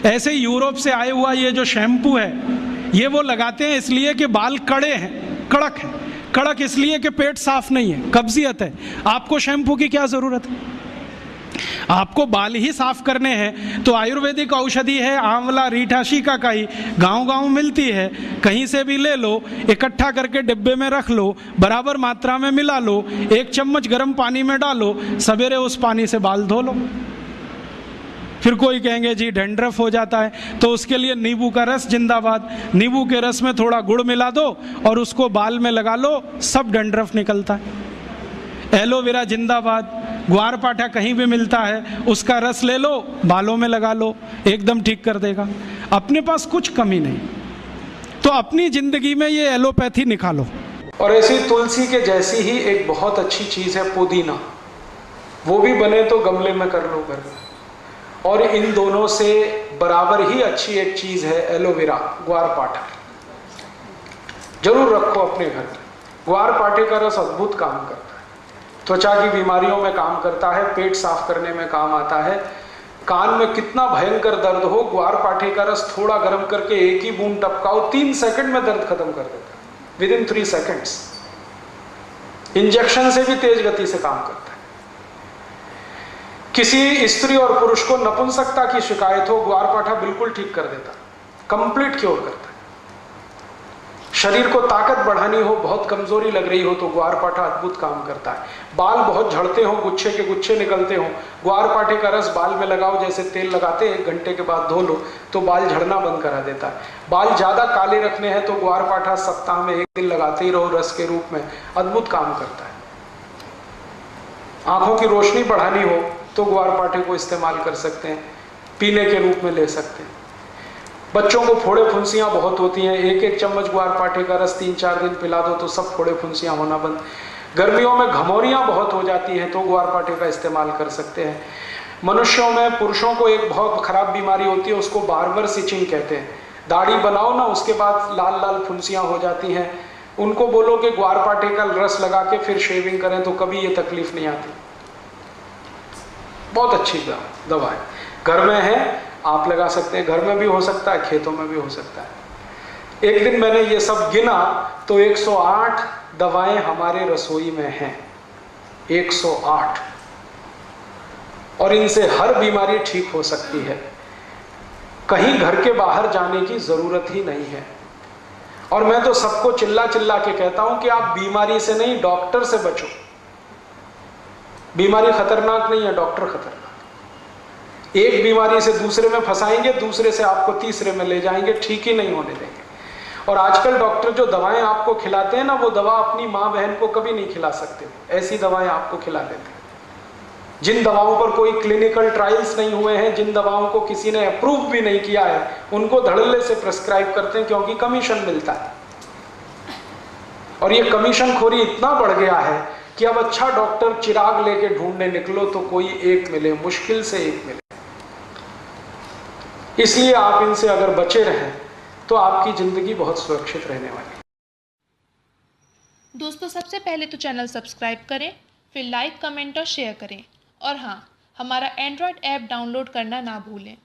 ऐसे यूरोप से आए हुआ ये जो शैम्पू है, ये वो लगाते हैं इसलिए कि बाल कड़े हैं, कड़क है। कड़क इसलिए कि पेट साफ नहीं है, कब्जियत है। आपको शैम्पू की क्या ज़रूरत है? आपको बाल ही साफ करने हैं तो आयुर्वेदिक औषधि है आंवला, रीठा, शिकाकाई, गांव-गांव मिलती है, कहीं से भी ले लो, इकट्ठा करके डिब्बे में रख लो, बराबर मात्रा में मिला लो, 1 चम्मच गर्म पानी में डालो, सवेरे उस पानी से बाल धो लो। फिर कोई कहेंगे जी डैंड्रफ हो जाता है, तो उसके लिए नींबू का रस जिंदाबाद। नींबू के रस में थोड़ा गुड़ मिला दो और उसको बाल में लगा लो, सब डैंड्रफ निकलता है। एलोवेरा जिंदाबाद। ग्वारपाठा कहीं भी मिलता है, उसका रस ले लो, बालों में लगा लो, एकदम ठीक कर देगा। अपने पास कुछ कमी नहीं, तो अपनी जिंदगी में ये एलोपैथी निकालो। और ऐसी तुलसी के जैसी ही एक बहुत अच्छी चीज है पुदीना, वो भी बने तो गमले में कर लो घर में। और इन दोनों से बराबर ही अच्छी एक चीज है एलोवेरा, ग्वारपाठा। जरूर रखो अपने घर में। ग्वारपाठे का रस अद्भुत काम करता है, त्वचा की बीमारियों में काम करता है, पेट साफ करने में काम आता है। कान में कितना भयंकर दर्द हो, ग्वारपाठे का रस थोड़ा गर्म करके 1 ही बूंद टपकाओ, 3 सेकंड में दर्द खत्म कर देता है, विदिन 3 सेकंड्स। इंजेक्शन से भी तेज गति से काम करता है। किसी स्त्री और पुरुष को नपुंसकता की शिकायत हो, ग्वारपाठा बिल्कुल ठीक कर देता, कंप्लीट क्योर करता है। शरीर को ताकत बढ़ानी हो, बहुत कमजोरी लग रही हो, तो ग्वारपाठा अद्भुत काम करता है। बाल बहुत झड़ते हो, गुच्छे के गुच्छे निकलते हो, ग्वारपाठे का रस बाल में लगाओ, जैसे तेल लगाते हैं, 1 घंटे के बाद धो लो तो बाल झड़ना बंद करा देता है। बाल ज्यादा काले रखने हैं तो ग्वारपाठा सप्ताह में 1 दिन लगाते ही रहो रस के रूप में, अद्भुत काम करता है। आंखों की रोशनी बढ़ानी हो तो ग्वारपाठे को इस्तेमाल कर सकते हैं, पीने के रूप में ले सकते हैं। बच्चों को फोड़े फुंसियां बहुत होती हैं, 1-1 चम्मच ग्वारपाठे का रस 3-4 दिन पिला दो तो सब फोड़े फुंसियां होना बंद। गर्मियों में घमौरियां बहुत हो जाती हैं तो ग्वारपाठे का इस्तेमाल कर सकते हैं। मनुष्यों में, पुरुषों को एक बहुत खराब बीमारी होती है, उसको बार्बर स्टिचिंग कहते हैं। दाढ़ी बनाओ ना, उसके बाद लाल लाल फुंसियां हो जाती हैं, उनको बोलो कि ग्वारपाठे का रस लगा के फिर शेविंग करें तो कभी ये तकलीफ नहीं आती। बहुत अच्छी दवा है, घर में है, आप लगा सकते हैं। घर में भी हो सकता है, खेतों में भी हो सकता है। एक दिन मैंने ये सब गिना तो 108 दवाएं हमारे रसोई में हैं, 108, और इनसे हर बीमारी ठीक हो सकती है। कहीं घर के बाहर जाने की जरूरत ही नहीं है। और मैं तो सबको चिल्ला चिल्ला के कहता हूं कि आप बीमारी से नहीं, डॉक्टर से बचो। बीमारी खतरनाक नहीं है, डॉक्टर खतरनाक। एक बीमारी से दूसरे में फंसाएंगे, दूसरे से आपको तीसरे में ले जाएंगे, ठीक ही नहीं होने देंगे। और आजकल डॉक्टर जो दवाएं आपको खिलाते हैं ना, वो दवा अपनी माँ बहन को कभी नहीं खिला सकते, ऐसी दवाएं आपको खिला देते हैं। जिन दवाओं पर कोई क्लिनिकल ट्रायल्स नहीं हुए हैं, जिन दवाओं को किसी ने अप्रूव भी नहीं किया है, उनको धड़ल्ले से प्रिस्क्राइब करते हैं, क्योंकि कमीशन मिलता है। और ये कमीशन खोरी इतना बढ़ गया है कि अब अच्छा डॉक्टर चिराग लेके ढूंढने निकलो तो कोई एक मिले, मुश्किल से एक मिले। इसलिए आप इनसे अगर बचे रहें तो आपकी जिंदगी बहुत सुरक्षित रहने वाली है। दोस्तों, सबसे पहले तो चैनल सब्सक्राइब करें, फिर लाइक, कमेंट और शेयर करें। और हाँ, हमारा एंड्रॉयड ऐप डाउनलोड करना ना भूलें।